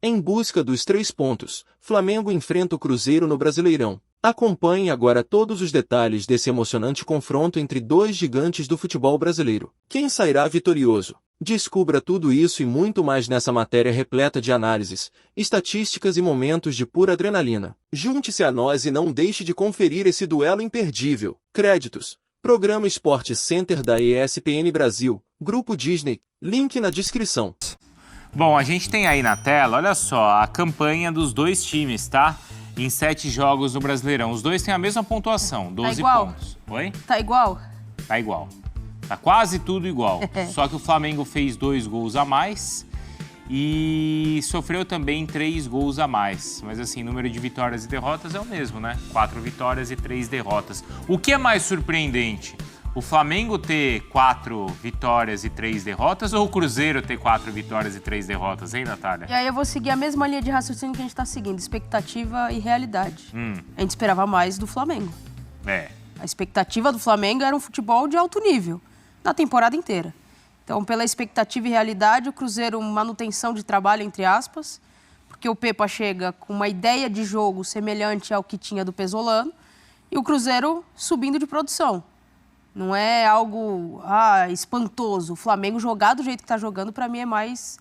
Em busca dos 3 pontos, Flamengo enfrenta o Cruzeiro no Brasileirão. Acompanhe agora todos os detalhes desse emocionante confronto entre dois gigantes do futebol brasileiro. Quem sairá vitorioso? Descubra tudo isso e muito mais nessa matéria repleta de análises, estatísticas e momentos de pura adrenalina. Junte-se a nós e não deixe de conferir esse duelo imperdível. Créditos. Programa Sport Center da ESPN Brasil, Grupo Disney, link na descrição. Bom, a gente tem aí na tela, olha só, a campanha dos dois times, tá? Em 7 jogos no Brasileirão. Os dois têm a mesma pontuação, 12 pontos. Oi? Tá igual? Tá igual. Tá quase tudo igual. Só que o Flamengo fez 2 gols a mais e sofreu também 3 gols a mais. Mas assim, número de vitórias e derrotas é o mesmo, né? 4 vitórias e 3 derrotas. O que é mais surpreendente? O Flamengo ter 4 vitórias e 3 derrotas ou o Cruzeiro ter 4 vitórias e 3 derrotas, hein, Natália? E aí eu vou seguir a mesma linha de raciocínio que a gente tá seguindo, expectativa e realidade. A gente esperava mais do Flamengo. A expectativa do Flamengo era um futebol de alto nível, na temporada inteira. Então, pela expectativa e realidade, o Cruzeiro, manutenção de trabalho, entre aspas, porque o Pepa chega com uma ideia de jogo semelhante ao que tinha do Pesolano, e o Cruzeiro subindo de produção. Não é algo espantoso. O Flamengo jogar do jeito que está jogando, para mim, é mais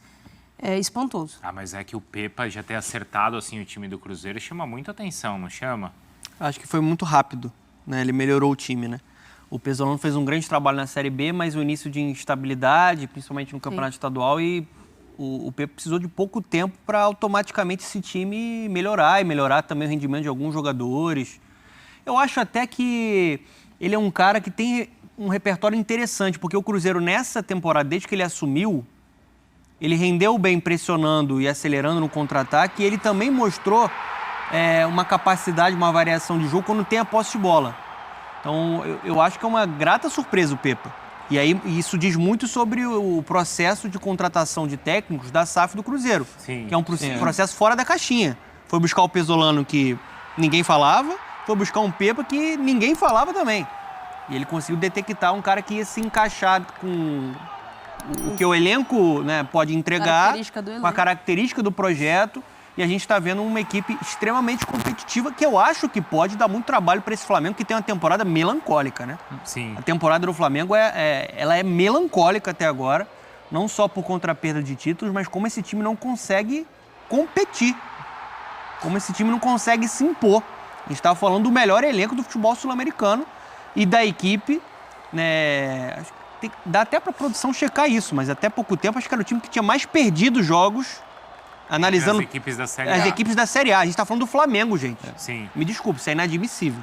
espantoso. Mas é que o Pepa já ter acertado assim, o time do Cruzeiro chama muita atenção, não chama? Acho que foi muito rápido, né? Ele melhorou o time, né? O Pesolano fez um grande trabalho na Série B, mas o início de instabilidade, principalmente no Campeonato Estadual, e o Pepa precisou de pouco tempo para automaticamente esse time melhorar, e melhorar também o rendimento de alguns jogadores. Eu acho até que ele é um cara que tem um repertório interessante, porque o Cruzeiro, nessa temporada, desde que ele assumiu, ele rendeu bem pressionando e acelerando no contra-ataque, e ele também mostrou uma capacidade, uma variação de jogo quando tem a posse de bola. Então, eu acho que é uma grata surpresa o Pepa. E aí, isso diz muito sobre o processo de contratação de técnicos da SAF do Cruzeiro, que é um processo fora da caixinha. Foi buscar o Pesolano, que ninguém falava, foi buscar um Pepa que ninguém falava também. E ele conseguiu detectar um cara que ia se encaixar com o que o elenco, né, pode entregar, com a característica do projeto. E a gente está vendo uma equipe extremamente competitiva, que eu acho que pode dar muito trabalho para esse Flamengo, que tem uma temporada melancólica, né? Sim. A temporada do Flamengo ela é melancólica até agora, não só por conta da perda de títulos, mas como esse time não consegue competir, como esse time não consegue se impor. A gente estava falando do melhor elenco do futebol sul-americano e da equipe, né? Dá até para a produção checar isso, mas até pouco tempo acho que era o time que tinha mais perdido jogos, analisando as equipes da Série A. As equipes da Série A. A gente está falando do Flamengo, gente. Sim. Me desculpe, isso é inadmissível.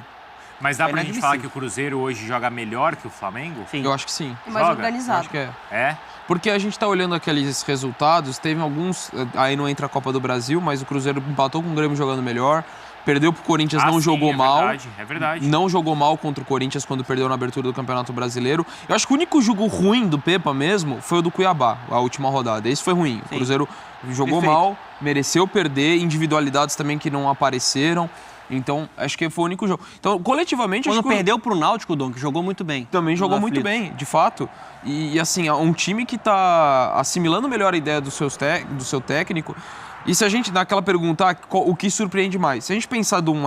Mas dá pra gente falar que o Cruzeiro hoje joga melhor que o Flamengo? Sim. Eu acho que sim. É mais organizado. Acho que é. É? Porque a gente tá olhando aqueles resultados, teve alguns, aí não entra a Copa do Brasil, mas o Cruzeiro empatou com o Grêmio jogando melhor, perdeu pro Corinthians, não jogou mal. É verdade. Não jogou mal contra o Corinthians quando perdeu na abertura do Campeonato Brasileiro. Eu acho que o único jogo ruim do Pepa mesmo foi o do Cuiabá, a última rodada. Esse foi ruim. O Cruzeiro jogou mal, mereceu perder, individualidades também que não apareceram. Então, acho que foi o único jogo. Então, coletivamente... Quando perdeu pro Náutico, Dom, que jogou muito bem. Também jogou muito bem, de fato. E assim, é um time que tá assimilando melhor a ideia do seu técnico. E se a gente, naquela pergunta, o que surpreende mais? Se a gente pensar de um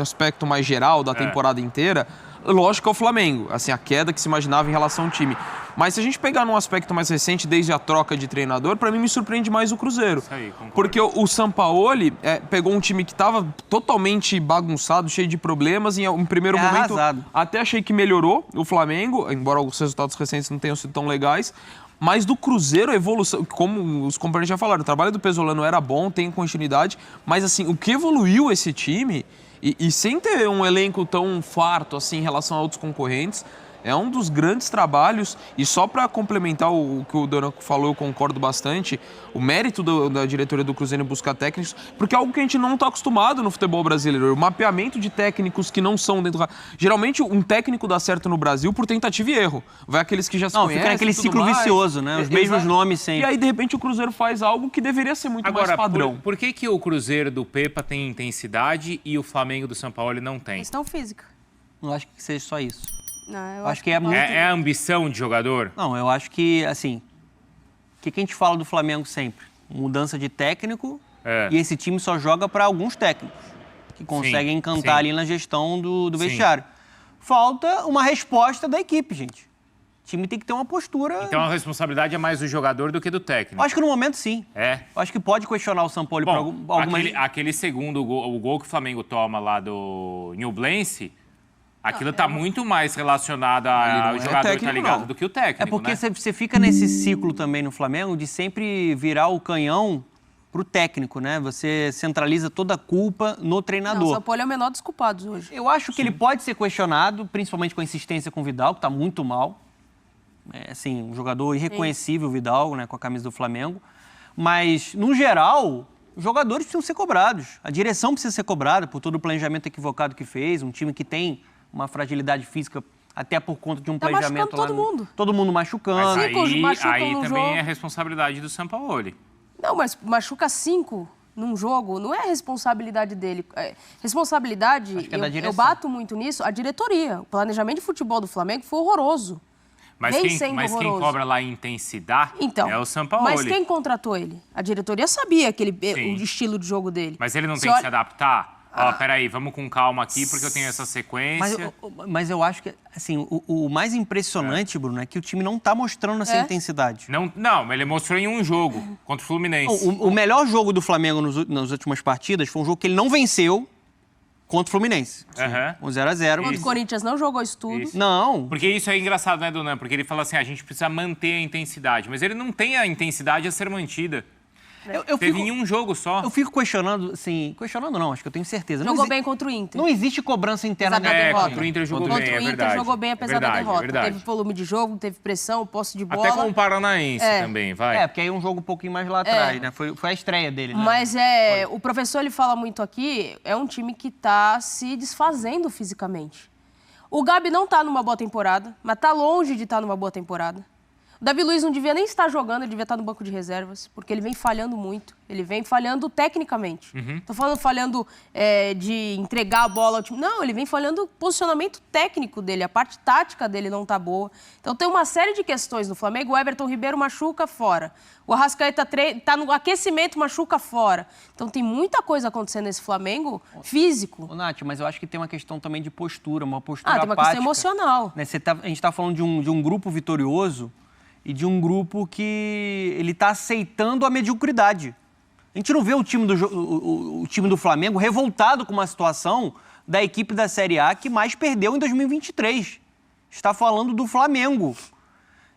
aspecto mais geral da temporada inteira, lógico que é o Flamengo. Assim, a queda que se imaginava em relação ao time. Mas se a gente pegar num aspecto mais recente, desde a troca de treinador, pra mim me surpreende mais o Cruzeiro. Isso aí, concordo. Porque o Sampaoli pegou um time que tava totalmente bagunçado, cheio de problemas. E em primeiro momento, até achei que melhorou o Flamengo, embora os resultados recentes não tenham sido tão legais. Mas do Cruzeiro, a evolução, como os companheiros já falaram, o trabalho do Pesolano era bom, tem continuidade. Mas assim, o que evoluiu esse time, e sem ter um elenco tão farto assim em relação a outros concorrentes, é um dos grandes trabalhos. E só para complementar o que o Donaco falou, eu concordo bastante, o mérito da diretoria do Cruzeiro em buscar técnicos, porque é algo que a gente não está acostumado no futebol brasileiro. O mapeamento de técnicos que não são dentro... Geralmente, um técnico dá certo no Brasil por tentativa e erro. Vai aqueles que já se conhecem. Fica naquele ciclo vicioso, né? Os mesmos nomes sempre. E aí, de repente, o Cruzeiro faz algo que deveria ser muito mais padrão. Por que o Cruzeiro do Pepa tem intensidade e o Flamengo do Sampaoli não tem? Questão física. Não acho que seja só isso. Não, eu acho que é muito... É a ambição de jogador? Não, eu acho que, assim... O que a gente fala do Flamengo sempre? Mudança de técnico E esse time só joga para alguns técnicos que conseguem encantar ali na gestão do vestiário. Falta uma resposta da equipe, gente. O time tem que ter uma postura... Então a responsabilidade é mais do jogador do que do técnico? Acho que no momento, sim. Acho que pode questionar o Sampaoli por algumas... Aquele segundo gol, o gol que o Flamengo toma lá do Nublense, aquilo está muito mais relacionado ao jogador que tá ligado do que o técnico, É porque você fica nesse ciclo também no Flamengo de sempre virar o canhão pro técnico, né? Você centraliza toda a culpa no treinador. O Sampaoli é o menor dos culpados hoje. Eu acho que ele pode ser questionado, principalmente com a insistência com o Vidal, que está muito mal. Assim, um jogador irreconhecível, o Vidal, né, com a camisa do Flamengo. Mas, no geral, os jogadores precisam ser cobrados. A direção precisa ser cobrada por todo o planejamento equivocado que fez. Um time que tem uma fragilidade física até por conta de um planejamento lá. Todo mundo machucando. Mas aí também é responsabilidade do Sampaoli. Não, mas machuca 5 num jogo, não é responsabilidade dele. Responsabilidade, eu bato muito nisso, a diretoria. O planejamento de futebol do Flamengo foi horroroso. Mas quem cobra lá em intensidade é o Sampaoli. Mas quem contratou ele? A diretoria sabia o estilo de jogo dele. Mas ele não tem que se adaptar? Peraí, vamos com calma aqui, porque eu tenho essa sequência. Mas eu acho que, assim, o mais impressionante, Bruno, é que o time não está mostrando essa intensidade. Não, ele mostrou em um jogo, contra o Fluminense. O melhor jogo do Flamengo nas últimas partidas foi um jogo que ele não venceu contra o Fluminense. Um 0-0. Contra o Corinthians não jogou isso tudo. Não. Porque isso é engraçado, né, Donan? Porque ele fala assim, a gente precisa manter a intensidade. Mas ele não tem a intensidade a ser mantida. Teve em um jogo só. Eu fico questionando, assim... Questionando não, acho que eu tenho certeza. Jogou bem contra o Inter. Não existe cobrança interna da derrota. Contra o Inter jogou bem, Contra o Inter jogou bem, apesar da derrota. Teve volume de jogo, teve pressão, posse de bola. Até com o Paranaense também, vai. Porque aí um jogo um pouquinho mais lá atrás, né? Foi a estreia dele, né? Mas o professor, ele fala muito aqui, é um time que tá se desfazendo fisicamente. O Gabi não tá numa boa temporada, mas tá longe de estar numa boa temporada. O Davi Luiz não devia nem estar jogando, ele devia estar no banco de reservas, porque ele vem falhando muito. Ele vem falhando tecnicamente. Tô falando de entregar a bola ao time. Não, ele vem falhando o posicionamento técnico dele, a parte tática dele não tá boa. Então tem uma série de questões no Flamengo. O Everton Ribeiro machuca fora. O Arrascaeta tá no aquecimento, machuca fora. Então tem muita coisa acontecendo nesse Flamengo físico. Ô, Nath, mas eu acho que tem uma questão também de postura, uma postura tem uma apática, questão emocional. Né? A gente tá falando de um grupo vitorioso e de um grupo que ele está aceitando a mediocridade. A gente não vê o time do Flamengo revoltado com uma situação da equipe da Série A que mais perdeu em 2023. Está falando do Flamengo.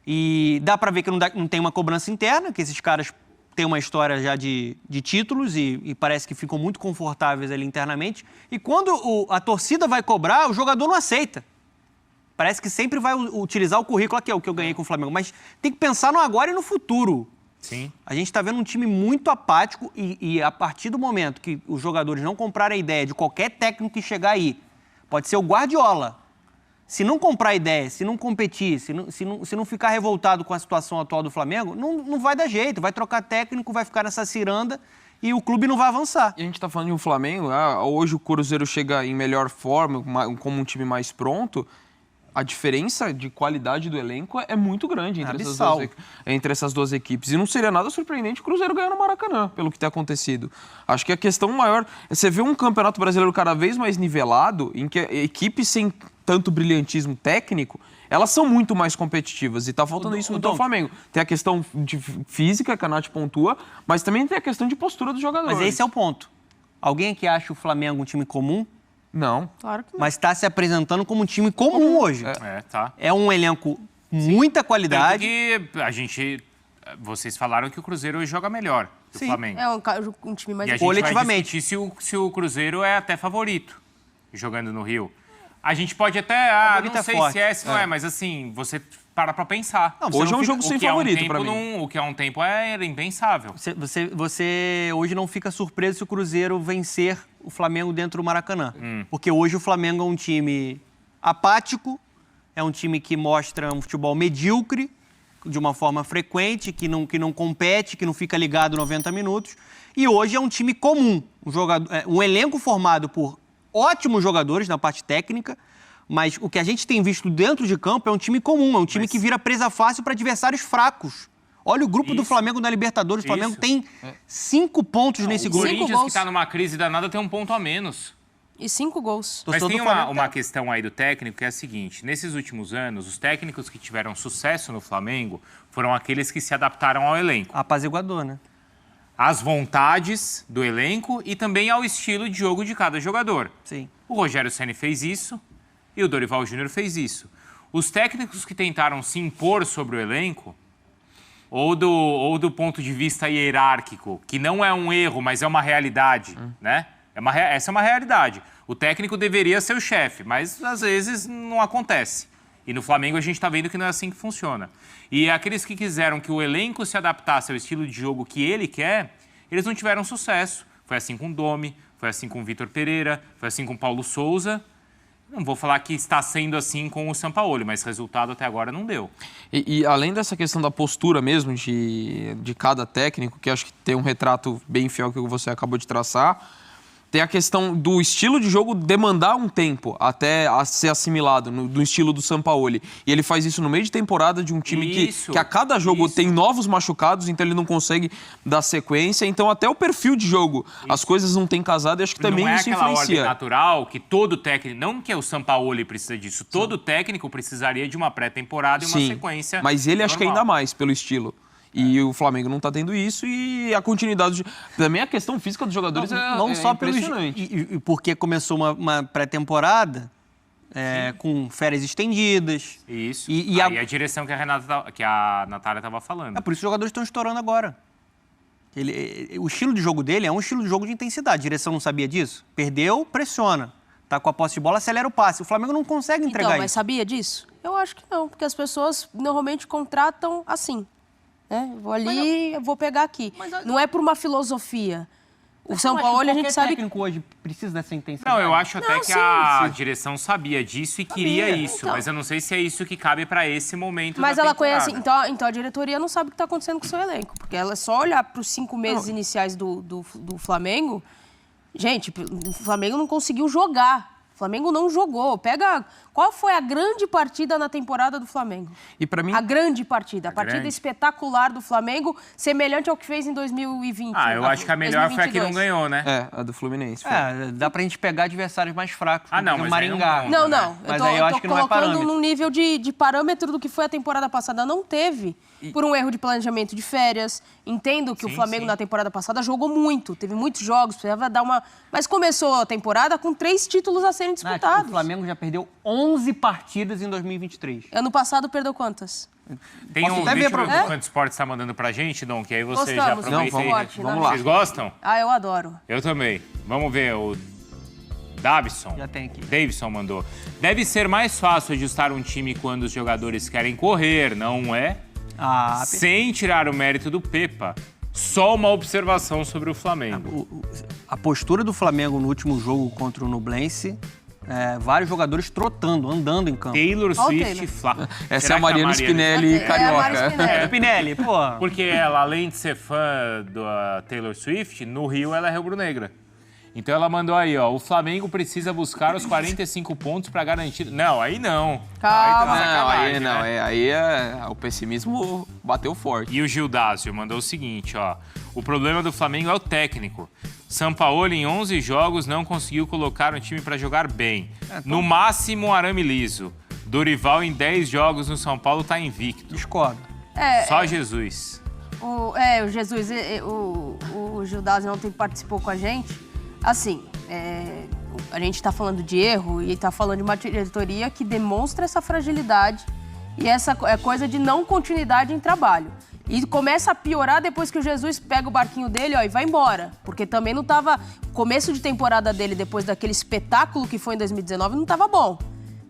E dá para ver que não tem uma cobrança interna, que esses caras têm uma história já de títulos e parece que ficam muito confortáveis ali internamente. E quando a torcida vai cobrar, o jogador não aceita. Parece que sempre vai utilizar o currículo aqui, é o que eu ganhei com o Flamengo. Mas tem que pensar no agora e no futuro. Sim. A gente está vendo um time muito apático e a partir do momento que os jogadores não comprarem a ideia de qualquer técnico que chegar aí, pode ser o Guardiola. Se não comprar a ideia, se não competir, se não ficar revoltado com a situação atual do Flamengo, não vai dar jeito. Vai trocar técnico, vai ficar nessa ciranda e o clube não vai avançar. E a gente está falando de um Flamengo, hoje o Cruzeiro chega em melhor forma, como um time mais pronto. A diferença de qualidade do elenco é muito grande entre essas duas equipes. E não seria nada surpreendente o Cruzeiro ganhar no Maracanã, pelo que tem acontecido. Acho que a questão maior... Você vê um campeonato brasileiro cada vez mais nivelado, em que equipes sem tanto brilhantismo técnico, elas são muito mais competitivas. E tá faltando isso no Flamengo. Tem a questão de física, que a Nath pontua, mas também tem a questão de postura dos jogadores. Mas esse é o ponto. Alguém aqui acha o Flamengo um time comum? Não. Claro que não. Mas está se apresentando como um time comum hoje. Tá. É um elenco muita qualidade. Que vocês falaram que o Cruzeiro hoje joga melhor que o Flamengo. É um time mais... E a gente vai discutir se o Cruzeiro é até favorito jogando no Rio. A gente pode até... não sei se não é, mas assim, você para pra pensar. Não, hoje é um jogo sem favorito pra mim. O que há um tempo era impensável. Você hoje não fica surpreso se o Cruzeiro vencer o Flamengo dentro do Maracanã. Porque hoje o Flamengo é um time apático, é um time que mostra um futebol medíocre, de uma forma frequente, que não compete, que não fica ligado 90 minutos. E hoje é um time comum, um elenco formado por ótimos jogadores na parte técnica, mas o que a gente tem visto dentro de campo é um time comum, é um time que vira presa fácil para adversários fracos. Olha o grupo do Flamengo na Libertadores. O Flamengo tem 5 pontos nesse grupo. O Corinthians, que tá numa crise danada, tem 1 ponto a menos. E 5 gols. Mas tem uma questão aí do técnico que é a seguinte. Nesses últimos anos, os técnicos que tiveram sucesso no Flamengo foram aqueles que se adaptaram ao elenco. Apaziguador, né? Às vontades do elenco e também ao estilo de jogo de cada jogador. Sim. O Rogério Ceni fez isso e o Dorival Júnior fez isso. Os técnicos que tentaram se impor sobre o elenco, ou do ponto de vista hierárquico, que não é um erro, mas é uma realidade, né? Essa é uma realidade. O técnico deveria ser o chefe, mas às vezes não acontece. E no Flamengo a gente está vendo que não é assim que funciona. E aqueles que quiseram que o elenco se adaptasse ao estilo de jogo que ele quer, eles não tiveram sucesso. Foi assim com o Domi, foi assim com o Vitor Pereira, foi assim com o Paulo Souza. Não vou falar que está sendo assim com o Sampaoli, mas resultado até agora não deu. E além dessa questão da postura mesmo de cada técnico, que acho que tem um retrato bem fiel que você acabou de traçar, tem a questão do estilo de jogo demandar um tempo até a ser assimilado do estilo do Sampaoli. E ele faz isso no meio de temporada de um time que a cada jogo tem novos machucados, então ele não consegue dar sequência. Então até o perfil de jogo, as coisas não têm casado e acho que também isso influencia. Não é aquela ordem natural que todo técnico, não que o Sampaoli precisa disso, todo técnico precisaria de uma pré-temporada e uma sequência. Mas ele acho que ainda mais pelo estilo. E o Flamengo não está tendo isso e a continuidade... Também a questão física dos jogadores não só impressionante. E porque começou uma pré-temporada com férias estendidas. Isso. E a direção que a Natália estava falando. É por isso que os jogadores estão estourando agora. O estilo de jogo dele é um estilo de jogo de intensidade. A direção não sabia disso? Perdeu, pressiona. Tá com a posse de bola, acelera o passe. O Flamengo não consegue entregar isso. Mas sabia disso? Eu acho que não, porque as pessoas normalmente contratam assim. Vou ali, eu vou pegar aqui. Não é por uma filosofia. O Sampaoli, a gente sabe... O técnico hoje precisa dessa intensidade? Não, eu acho até que a direção sabia disso e queria isso. Então. Mas eu não sei se é isso que cabe para esse momento da temporada. Mas ela conhece... Então a diretoria não sabe o que está acontecendo com o seu elenco. Porque ela é só olhar para os 5 meses iniciais do Flamengo. Gente, o Flamengo não conseguiu jogar. O Flamengo não jogou. Qual foi a grande partida na temporada do Flamengo? E para mim... A grande partida. A partida espetacular do Flamengo, semelhante ao que fez em 2020. Eu acho que a melhor 2022. Foi a que não ganhou, né? A do Fluminense. Dá pra gente pegar adversários mais fracos. Não, mas Maringá. Não. Mas eu tô colocando num nível de parâmetro do que foi a temporada passada. Não teve, por um erro de planejamento de férias. Entendo que o Flamengo na temporada passada jogou muito. Teve muitos jogos, precisava dar uma... Mas começou a temporada com 3 títulos a serem disputados. O Flamengo já perdeu 11 partidas em 2023. Ano passado perdeu quantas? Tem um vídeo do Quanto Esporte está mandando pra gente, Dom, que aí você já aproveita. Vamos lá. Vocês gostam? Eu adoro. Eu também. Vamos ver o Davison. Já tem aqui. Davidson mandou. Deve ser mais fácil ajustar um time quando os jogadores querem correr, não é? Sem tirar o mérito do Pepa. Só uma observação sobre o Flamengo. A postura do Flamengo no último jogo contra o Nublense, vários jogadores trotando, andando em campo. Taylor Swift, Flá. Essa é a Mariana Spinelli carioca. Spinelli, pô. Porque ela, além de ser fã da Taylor Swift, no Rio ela é rubro-negra. Então ela mandou aí, o Flamengo precisa buscar os 45 pontos para garantir... Não, aí não. Calma. Aí o pessimismo bateu forte. E o Gildásio mandou o seguinte, o problema do Flamengo é o técnico. Sampaoli, em 11 jogos, não conseguiu colocar um time para jogar bem. No máximo, arame liso. Dorival, em 10 jogos no São Paulo, tá invicto. Discordo. Só Jesus. O Jesus, o Gildásio ontem participou com a gente. Assim, a gente está falando de erro e está falando de uma diretoria que demonstra essa fragilidade e essa coisa de não continuidade em trabalho. E começa a piorar depois que o Jesus pega o barquinho dele e vai embora. Porque também não estava... Começo de temporada dele, depois daquele espetáculo que foi em 2019, não estava bom.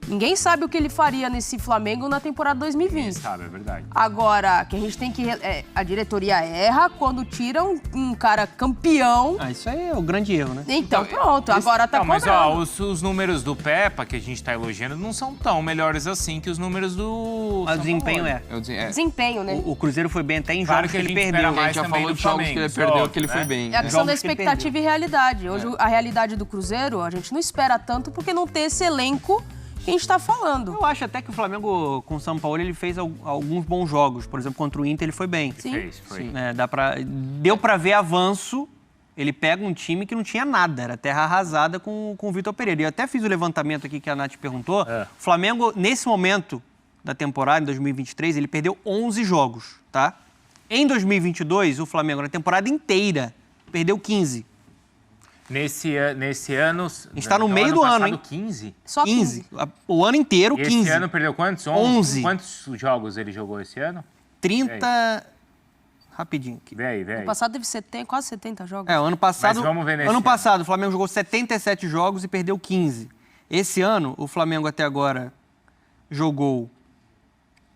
Ninguém sabe o que ele faria nesse Flamengo na temporada 2020. Ninguém sabe, é verdade. Agora, que a gente tem que... a diretoria erra quando tira um cara campeão. Isso aí é o grande erro, né? Então pronto, agora tá cobrando. Mas os números do Pepa, que a gente tá elogiando, não são tão melhores assim que os números do... Mas o desempenho Desempenho, né? O Cruzeiro foi bem até em jogos que ele perdeu. A gente já falou de jogos que ele perdeu, que ele foi bem. É a questão da expectativa e realidade. Hoje, a realidade do Cruzeiro, a gente não espera tanto porque não tem esse elenco que a gente está falando. Eu acho até que o Flamengo, com o São Paulo, ele fez alguns bons jogos. Por exemplo, contra o Inter, ele foi bem. Sim. Foi. Deu pra ver avanço. Ele pega um time que não tinha nada, era terra arrasada com o Vitor Pereira. E eu até fiz o levantamento aqui que a Nath perguntou. O Flamengo, nesse momento da temporada, em 2023, ele perdeu 11 jogos, tá? Em 2022, o Flamengo, na temporada inteira, perdeu 15. Nesse ano... A gente tá no meio do ano, hein? 15? Só 15. O ano inteiro, 15. Esse ano perdeu quantos? 11. Quantos jogos ele jogou esse ano? 30... Rapidinho aqui. Vem aí. ano passado teve quase 70 jogos. O ano passado... Mas vamos ver nesse ano passado, o Flamengo jogou 77 jogos e perdeu 15. Esse ano, o Flamengo até agora jogou...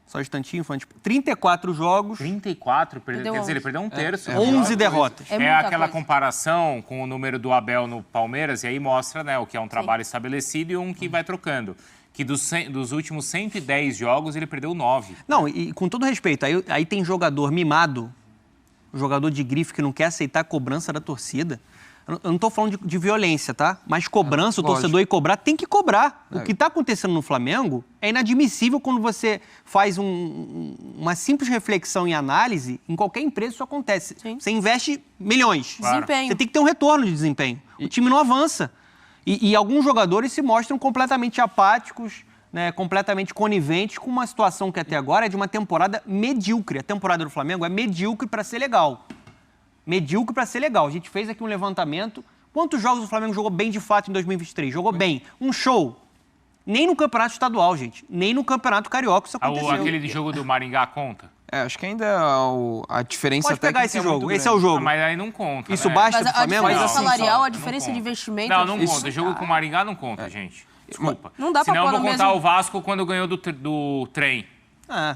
Só um instantinho, foi 34 jogos. 34? Quer dizer, ele perdeu um terço. 11 derrotas. É aquela comparação com o número do Abel no Palmeiras, e aí mostra, né, o que é um trabalho estabelecido e um que vai trocando. Que dos últimos 110 jogos, ele perdeu 9. Não, e com todo respeito, aí tem jogador mimado, jogador de grife que não quer aceitar a cobrança da torcida. Eu não estou falando de violência, tá? Mas cobrança, o torcedor ir cobrar, tem que cobrar. O que está acontecendo no Flamengo é inadmissível quando você faz uma simples reflexão e análise. Em qualquer empresa isso acontece. Sim. Você investe milhões. Desempenho. Você tem que ter um retorno de desempenho. O time não avança. E alguns jogadores se mostram completamente apáticos, né, completamente coniventes com uma situação que até agora é de uma temporada medíocre. A temporada do Flamengo é medíocre para ser legal. Medíocre para ser legal. A gente fez aqui um levantamento. Quantos jogos o Flamengo jogou bem de fato em 2023? Jogou bem. Um show. Nem no campeonato estadual, gente. Nem no campeonato carioca isso aconteceu. Aquele jogo do Maringá conta? Acho que ainda a diferença... Pode pegar esse jogo. Esse é o jogo. Mas aí não conta, Isso né? basta Mas pro Flamengo? a diferença salarial, a Não diferença conta. de investimento... Não conta. Jogo com o Maringá não conta, gente. Desculpa. Não dá pra Senão eu pôr vou no contar mesmo- o Vasco quando ganhou do trem.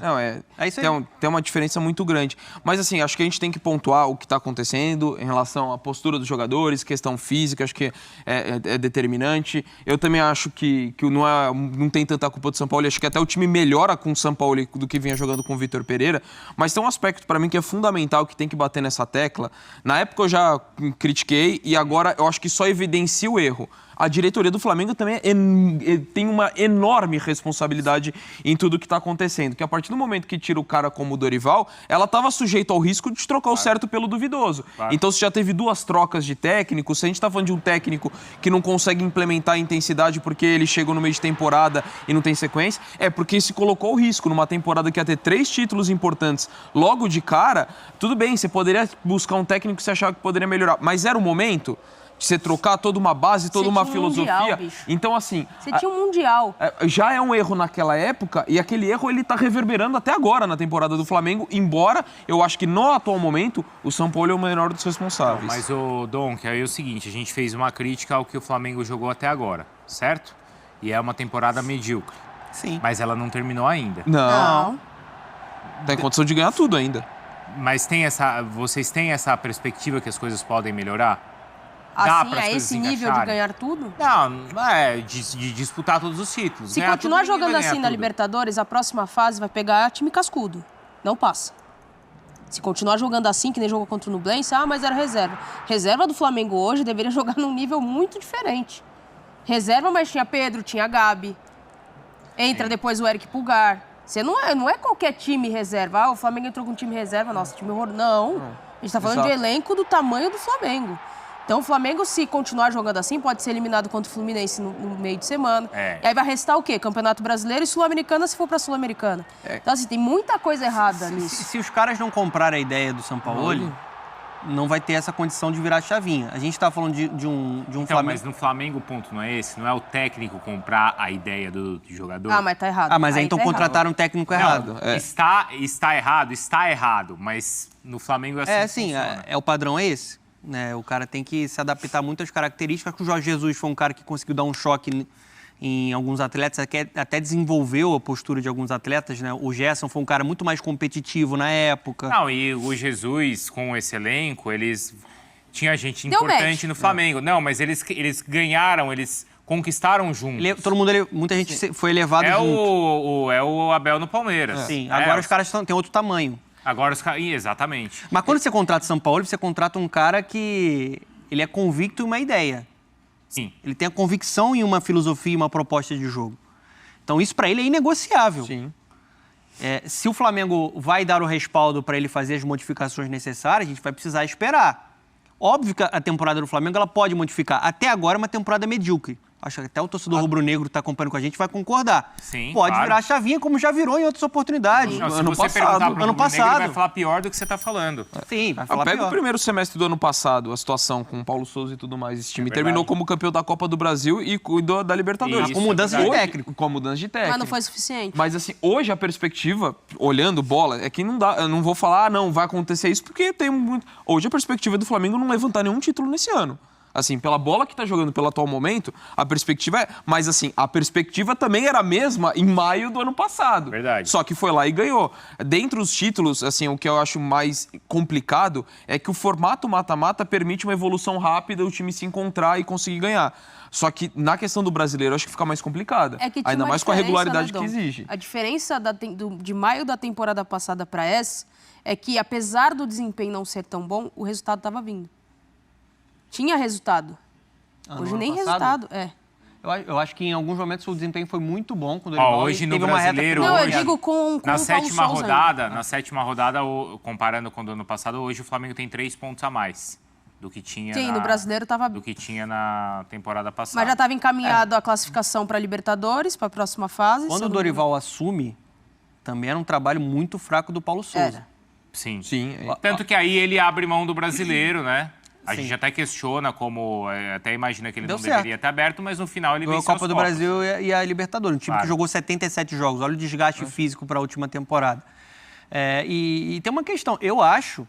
Não, É isso aí. tem uma diferença muito grande. Mas, assim, acho que a gente tem que pontuar o que está acontecendo em relação à postura dos jogadores, questão física, acho que é determinante. Eu também acho que não tem tanta culpa do São Paulo. Acho que até o time melhora com o São Paulo do que vinha jogando com o Vitor Pereira. Mas tem um aspecto, para mim, que é fundamental, que tem que bater nessa tecla. Na época eu já critiquei e agora eu acho que só evidencia o erro. A diretoria do Flamengo também tem uma enorme responsabilidade em tudo que está acontecendo. Que a partir do momento que tira o cara como o Dorival, ela estava sujeita ao risco de trocar o certo pelo duvidoso. Então, se já teve 2 trocas de técnico, se a gente está falando de um técnico que não consegue implementar a intensidade porque ele chegou no meio de temporada e não tem sequência, é porque se colocou o risco numa temporada que ia ter 3 títulos importantes logo de cara. Tudo bem, você poderia buscar um técnico que você achava que poderia melhorar, mas era o momento de você trocar toda uma base, toda uma filosofia. Mundial, bicho. Então, assim... Você tinha um Mundial. Já é um erro naquela época e aquele erro ele tá reverberando até agora na temporada do Flamengo, embora eu acho que no atual momento o São Paulo é o menor dos responsáveis. Mas, Dom, que aí é o seguinte, a gente fez uma crítica ao que o Flamengo jogou até agora, certo? E é uma temporada medíocre. Sim. Mas ela não terminou ainda. Não. Tem condição de ganhar tudo ainda. Mas vocês têm essa perspectiva que as coisas podem melhorar? Assim, a esse nível de ganhar tudo? Não, de disputar todos os títulos. Se continuar jogando assim na Libertadores, a próxima fase vai pegar time cascudo. Não passa. Se continuar jogando assim, que nem jogou contra o Nublense, mas era reserva. Reserva do Flamengo hoje deveria jogar num nível muito diferente. Reserva, mas tinha Pedro, tinha Gabi. Entra depois o Eric Pulgar. Você não é qualquer time reserva. O Flamengo entrou com um time reserva, nossa, time horror. Não. A gente tá falando de elenco do tamanho do Flamengo. Então, o Flamengo, se continuar jogando assim, pode ser eliminado contra o Fluminense no meio de semana. E aí vai restar o quê? Campeonato Brasileiro e Sul-Americana, se for pra Sul-Americana. Então, assim, tem muita coisa errada nisso. Se os caras não comprarem a ideia do São Paulo, não vai ter essa condição de virar chavinha. A gente tá falando de um então, Flamengo... Mas no Flamengo o ponto não é esse? Não é o técnico comprar a ideia do jogador? Mas tá errado. mas aí então tá contrataram um técnico errado. Está errado, mas no Flamengo é assim que funciona. O padrão é esse. Né, o cara tem que se adaptar muito às características. O Jorge Jesus foi um cara que conseguiu dar um choque em alguns atletas, até desenvolveu a postura de alguns atletas, né? O Gerson foi um cara muito mais competitivo na época. Não, e o Jesus, com esse elenco, tinha gente importante no Flamengo. Não, mas eles ganharam, eles conquistaram juntos. Muita gente foi elevado junto. É o Abel no Palmeiras. Sim, agora os caras têm outro tamanho. Agora os caras... Exatamente. Mas quando você contrata São Paulo, você contrata um cara que ele é convicto em uma ideia. Sim. Ele tem a convicção em uma filosofia e uma proposta de jogo. Então isso para ele é inegociável. Sim. Se o Flamengo vai dar o respaldo para ele fazer as modificações necessárias, a gente vai precisar esperar. Óbvio que a temporada do Flamengo ela pode modificar. Até agora é uma temporada medíocre. Acho que até o torcedor rubro-negro que está acompanhando com a gente vai concordar. Sim, pode claro. virar a chavinha, como já virou em outras oportunidades. Não, se ano você passado, perguntar pro ano rubro-negro, passado. vai falar pior do que você está falando. Sim, vai falar Pega pior. o primeiro semestre do ano passado, a situação com o Paulo Souza e tudo mais. Esse time verdade. terminou como campeão da Copa do Brasil e cuidou da Libertadores. Isso, Com mudança de técnico. Com mudança de técnico. Mas não foi suficiente. Mas assim, hoje a perspectiva, olhando bola, é que não dá, eu não vou falar, não, vai acontecer isso, porque tem muito... Hoje a perspectiva do Flamengo não levantar nenhum título nesse ano. Assim, pela bola que tá jogando pelo atual momento, a perspectiva é... Mas assim, a perspectiva também era a mesma em maio do ano passado. Verdade. Só que foi lá e ganhou. Dentre os títulos, assim, o que eu acho mais complicado é que o formato mata-mata permite uma evolução rápida, o time se encontrar e conseguir ganhar. Só que na questão do brasileiro, eu acho que fica mais complicada. É que tinha ainda uma mais com a diferença, regularidade né, Dom? que exige. A diferença de maio da temporada passada para essa é que, apesar do desempenho não ser tão bom, o resultado estava vindo. Tinha resultado. Hoje nem resultado. Eu acho que em alguns momentos o desempenho foi muito bom quando Hoje no brasileiro, Não, eu hoje, digo com na o sétima Paulo Souza rodada, ainda. na sétima rodada, comparando com o do ano passado, hoje o Flamengo tem 3 pontos a mais do que tinha Sim, no brasileiro tava... do que tinha na temporada passada. Mas já estava encaminhado a classificação para a Libertadores, para a próxima fase. Quando o Dorival assume, também era um trabalho muito fraco do Paulo Souza. Era. Sim. Sim. Tanto que aí ele abre mão do brasileiro, né? A gente até questiona como... até imagina que ele Deu não certo. deveria ter aberto, mas no final ele Ganhou a venceu Copa as do Copas. Brasil e a Libertadores. Um time Claro. que jogou 77 jogos. Olha o desgaste físico para a última temporada. E tem uma questão. Eu acho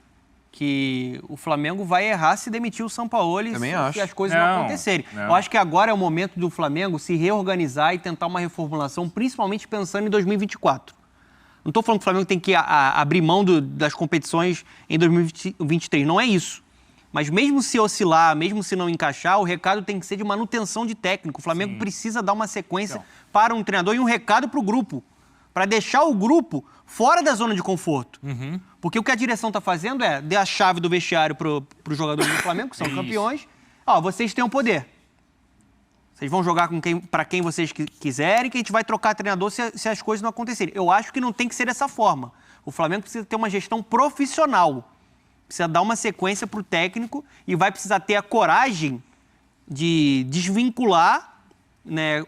que o Flamengo vai errar se demitir o Sampaoli se as coisas não acontecerem. Não. Eu acho que agora é o momento do Flamengo se reorganizar e tentar uma reformulação, principalmente pensando em 2024. Não estou falando que o Flamengo tem que abrir mão das competições em 2023. Não é isso. Mas mesmo se oscilar, mesmo se não encaixar, o recado tem que ser de manutenção de técnico. O Flamengo precisa dar uma sequência para um treinador e um recado para o grupo. Para deixar o grupo fora da zona de conforto. Porque o que a direção está fazendo é dar a chave do vestiário para os jogadores do Flamengo, que são campeões. Vocês têm o poder. Vocês vão jogar para quem vocês quiserem, que a gente vai trocar treinador se as coisas não acontecerem. Eu acho que não tem que ser dessa forma. O Flamengo precisa ter uma gestão profissional. Precisa dar uma sequência para o técnico e vai precisar ter a coragem de desvincular, né,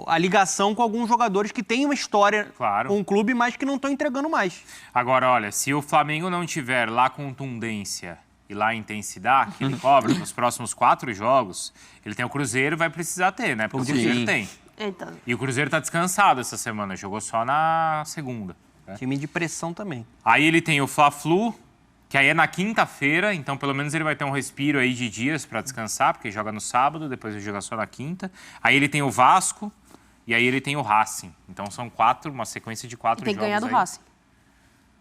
a ligação com alguns jogadores que têm uma história com o clube, mas que não estão entregando mais. Agora, olha, se o Flamengo não tiver lá contundência e lá intensidade que ele cobra nos próximos 4 jogos, ele tem o Cruzeiro, vai precisar ter, né? Porque o Cruzeiro tem. Então. E o Cruzeiro tá descansado essa semana, jogou só na segunda. Né? Time de pressão também. Aí ele tem o Fla-Flu, que aí é na quinta-feira, então pelo menos ele vai ter um respiro aí de dias para descansar, porque joga no sábado, depois ele joga só na quinta. Aí ele tem o Vasco e aí ele tem o Racing. Então são uma sequência de 4 jogos. Tem que ganhar do aí. Racing.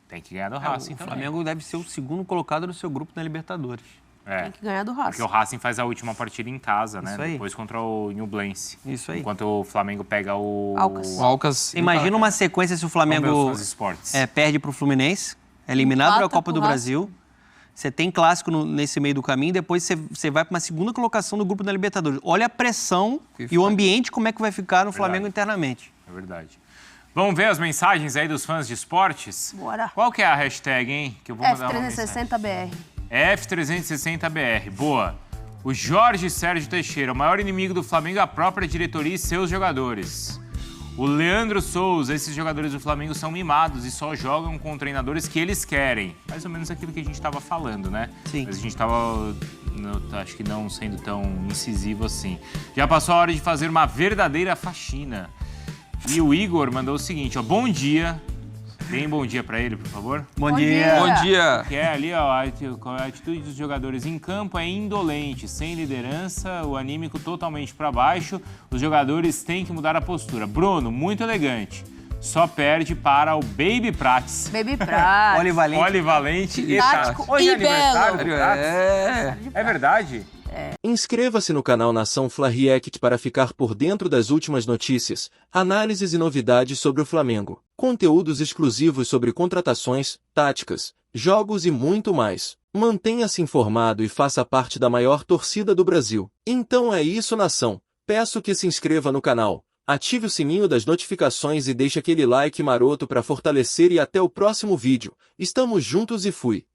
Tem que ganhar do Racing O também. Flamengo deve ser o segundo colocado do seu grupo na Libertadores. Tem que ganhar do Racing. Porque o Racing faz a última partida em casa, né? Isso aí. Depois contra o Nublense. Isso aí. Enquanto o Flamengo pega o Alcas. Imagina uma sequência se o Flamengo perde para o Fluminense, é eliminado da Copa do Brasil. Você tem clássico nesse meio do caminho, depois você vai para uma segunda colocação do grupo da Libertadores. Olha a pressão e o ambiente, como é que vai ficar no Flamengo internamente. É verdade. Vamos ver as mensagens aí dos fãs de esportes? Bora. Qual que é a hashtag, hein? Que eu vou mandar uma mensagem. F360BR. F360BR. Boa. O Jorge Sérgio Teixeira, o maior inimigo do Flamengo é a própria diretoria e seus jogadores. O Leandro Souza, esses jogadores do Flamengo são mimados e só jogam com treinadores que eles querem. Mais ou menos aquilo que a gente estava falando, né? Sim. Mas a gente estava, acho que não sendo tão incisivo assim. Já passou a hora de fazer uma verdadeira faxina. E o Igor mandou o seguinte, ó. Bom dia. Deem bom dia pra ele, por favor. Bom dia. Bom dia. Que é ali, ó, a atitude dos jogadores em campo é indolente, sem liderança, o anímico totalmente para baixo. Os jogadores têm que mudar a postura. Bruno, muito elegante. Só perde para o Baby Prates. Baby Prates. Polivalente e tático tático. Hoje e é aniversário belo. do Prates? É verdade? Inscreva-se no canal Nação Fla React para ficar por dentro das últimas notícias, análises e novidades sobre o Flamengo, conteúdos exclusivos sobre contratações, táticas, jogos e muito mais. Mantenha-se informado e faça parte da maior torcida do Brasil. Então é isso, nação. Peço que se inscreva no canal, Ative o sininho das notificações e deixe aquele like maroto para fortalecer e até o próximo vídeo. Estamos juntos e fui!